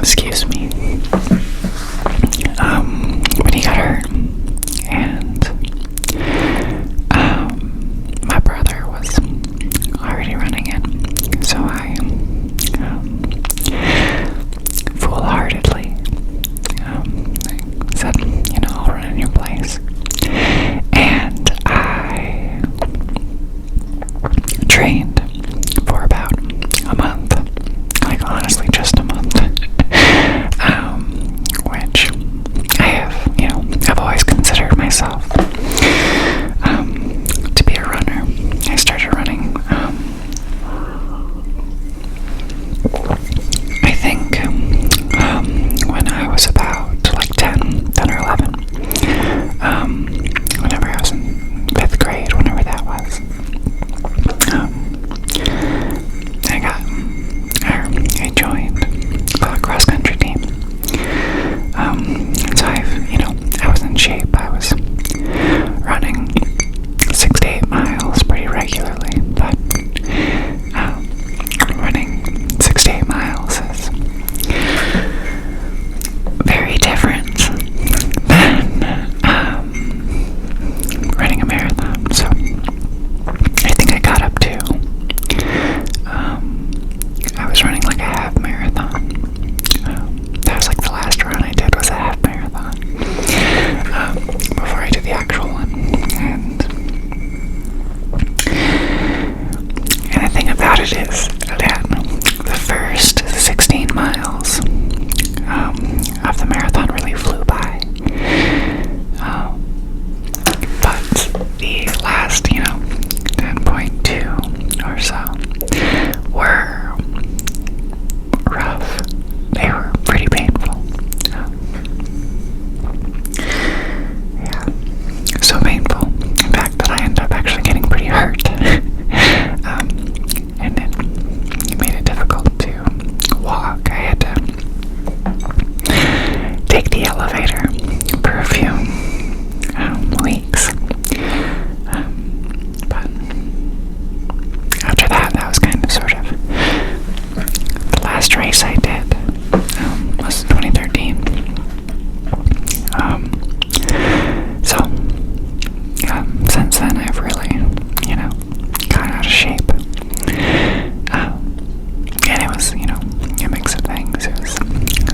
excuse me. But he got hurt, and my brother was already running in, so I foolhardily said, I'll run in your place. And I trained for about a month, like honestly just a month, which I have, I've always considered myself to be a runner. I started running, I think, when I was about like 10 or 11, whenever I was in 5th grade, whenever that was. I joined a cross-country team. So I was in shape. I was running 6 to 8 miles pretty regularly, but running 6 to 8 miles is very different than running a marathon. So I think I got up to I was running like a half marathon. That was like the last run I did was a half marathon before I did the actual one. And the thing about it is that the first 16 miles of the marathon really flew by. But the last, 10.2 or so were rough. They were pretty painful. Yeah, so painful, in fact, that I ended up actually getting pretty hurt. And it made it difficult to walk. I had to take the elevator for a few weeks. But after that was kind of sort of the last race I did was 2013. So since then I've really, got out of shape. And it was, a mix of things. It was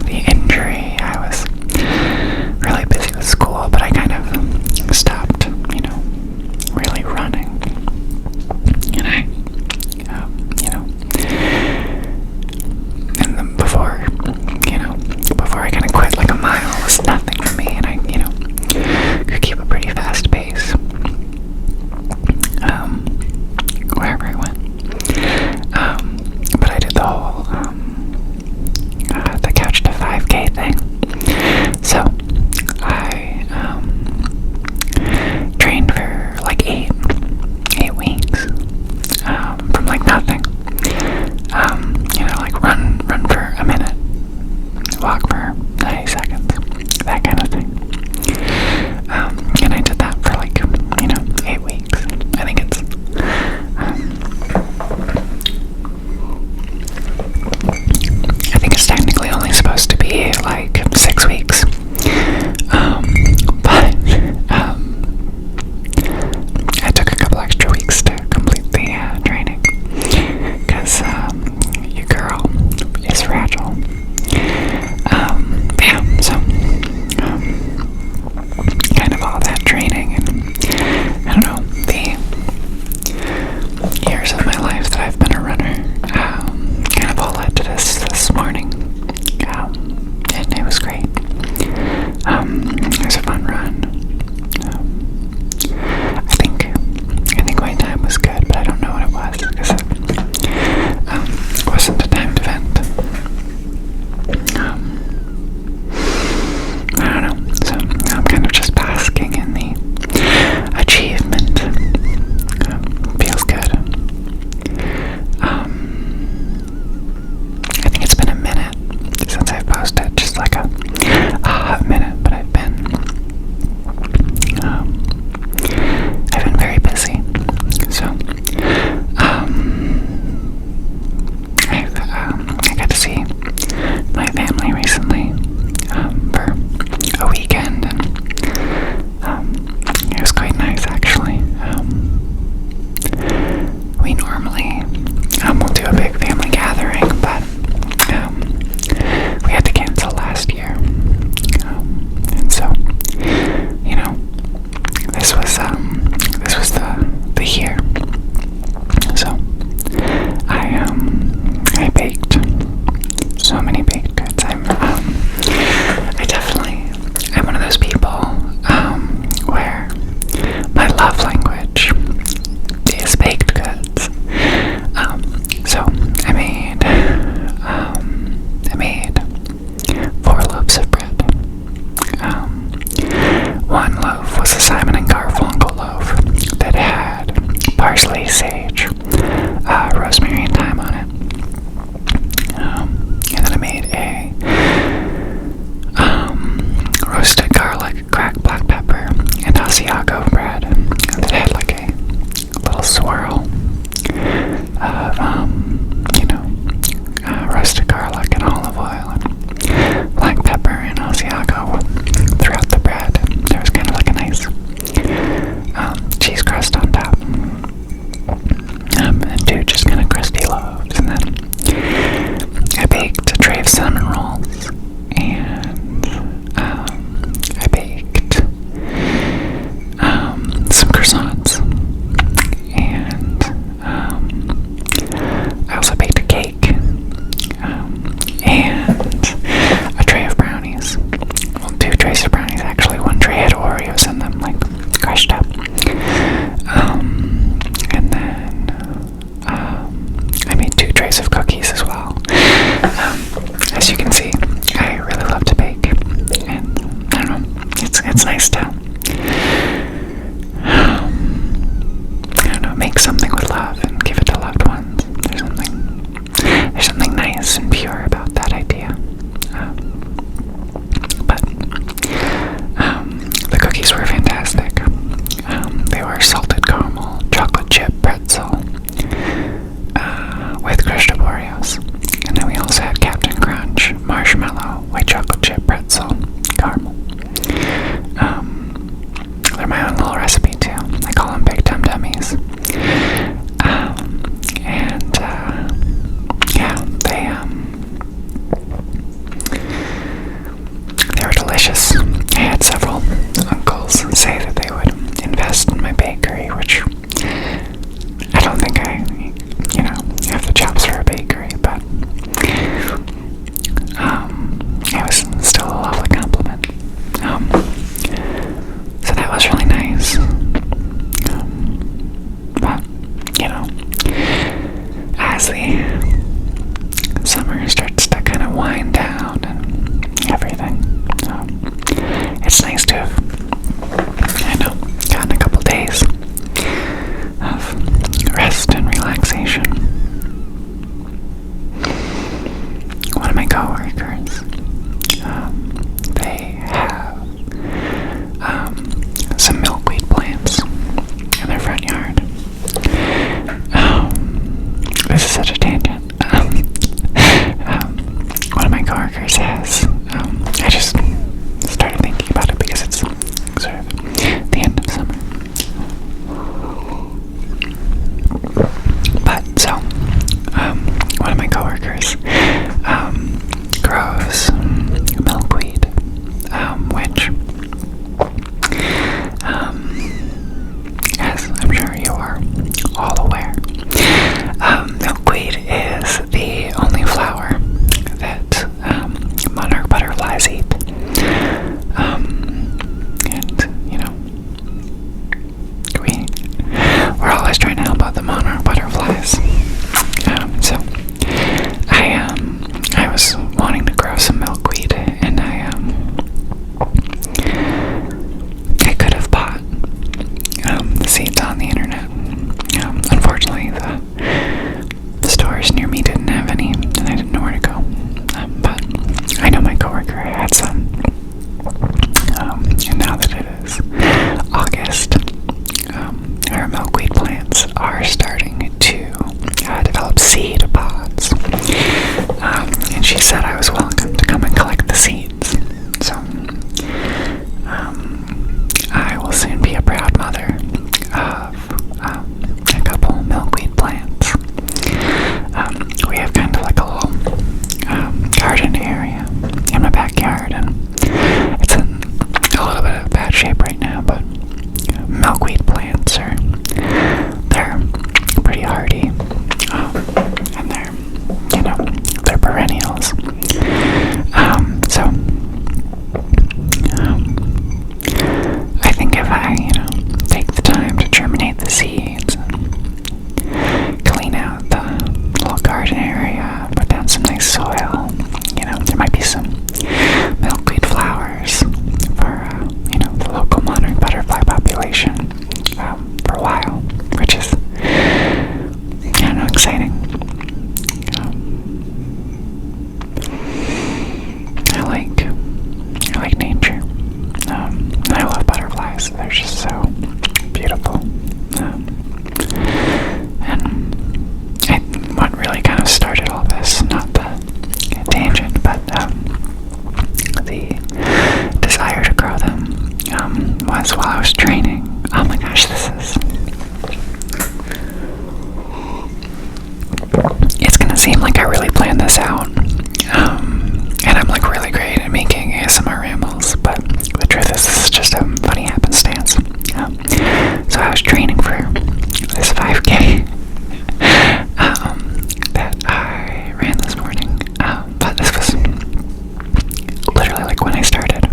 the injury. I was really busy with school, but I kind of stopped, really running. And and then before I kind of quit, like a mile was nothing for me, and I, could keep a pretty fast pace, wherever I went. But I did the whole, the couch to 5K thing. So I, trained for like 8 weeks, from like nothing. Like run for a minute, walk for 90 seconds, that kind of thing. And I did that for like, 8 weeks. I think it's technically only supposed to be like 6 weeks. But I took a couple extra weeks to complete the training, because your girl is fragile. delicious. I had several uncles say that they would invest in my bakery, which I don't think I, have the chops for a bakery, but it was still a lovely compliment. So that was really nice. But, as the summer starts to kind of wind down and everything, it's nice to have, gotten a couple days of rest and relaxation. One of my coworkers, they have some milkweed plants in their front yard. This is such a tangent. One of my coworkers has, I just started thinking about it because it's sort of the end of summer. But so, one of my coworkers grows milkweed, which, as I'm sure you are all aware, milkweed is the only flower that monarch butterflies eat. We're always trying to help out the monarch butterflies. So I was wanting to grow some milkweed, and I could have bought the seeds on the internet. Unfortunately, the stores near me didn't have any, and I didn't know where to go. But I know my coworker had some. And now that it is August, our milkweed plants are starting to develop seed pods. And she said I was welcome to come and collect the seeds. So I will soon be a proud mother of a couple milkweed plants. We have kind of like a little garden area in my backyard, and it's in a little bit of bad shape right now, but milkweed plants they're pretty hardy, and they're perennials. So I think if I, take the time to germinate the seeds, clean out the little garden area, put down some nice soil, there might be some milkweed flowers for, the local monarch butterfly population for a while, which is, exciting. I like nature. I love butterflies. They're just so beautiful. And what really kind of started all this, not the tangent, but the desire to grow them was while I was training. Oh my gosh, it's gonna seem like I really planned this out. And I'm like really great at making ASMR rambles, but the truth is this is just a funny happenstance. So I was training for this 5K that I ran this morning, but this was literally like when I started,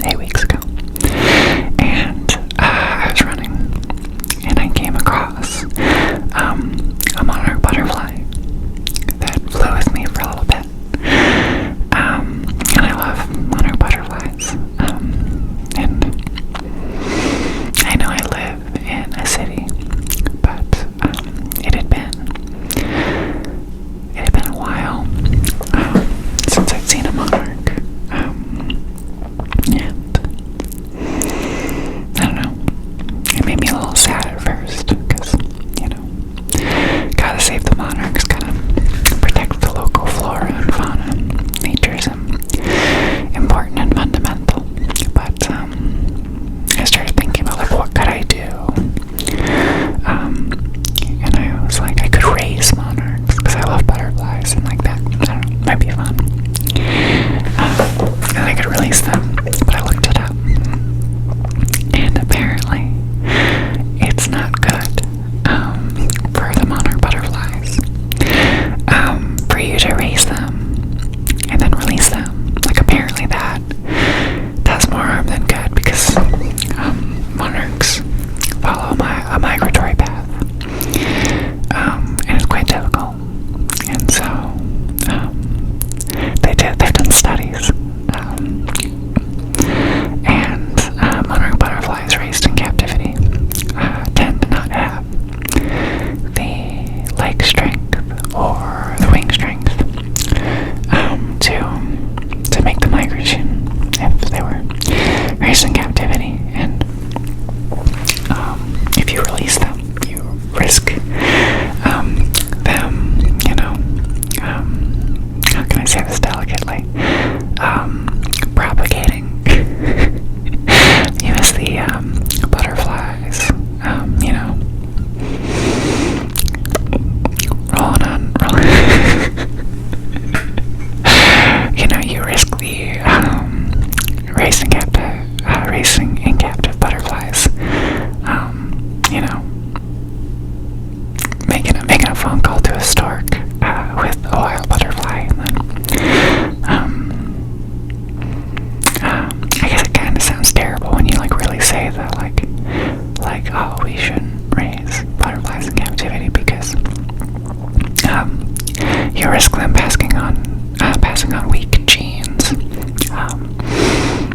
8 weeks ago. And I was running, and I came across a monarch butterfly that flew with me for a little bit. And I love monarch butterflies. And I know I live in a city, but it had been a while since I'd seen a monarch. And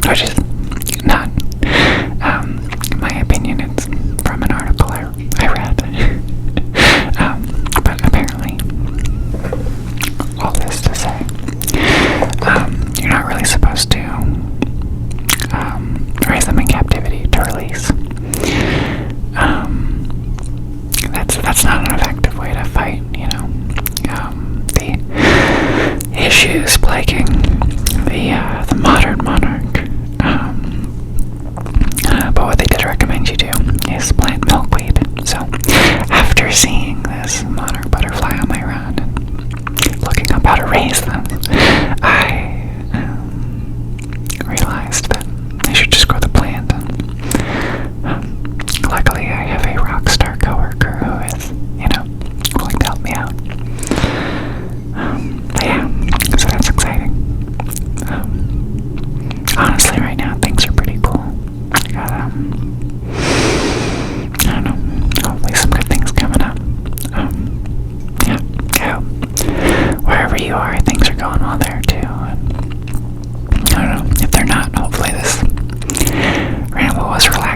which is not my opinion. It's from an article I read. But apparently, all this to say, you're not really supposed to raise them in captivity to release. That's not an effective way to fight, the issues plaguing the modern monarch. But what they did recommend you do is plant milkweed. So after seeing this monarch butterfly on my run and looking up how to raise them, I realized that I should just grow the plant. Luckily, I have a rock star coworker who is, willing to help me out. But yeah, so that's exciting. Honestly, right now, things are pretty cool. I got, I don't know, hopefully some good things coming up. Yeah, I hope wherever you are, things are going well there too. And I don't know, if they're not, hopefully this ramble was relaxing.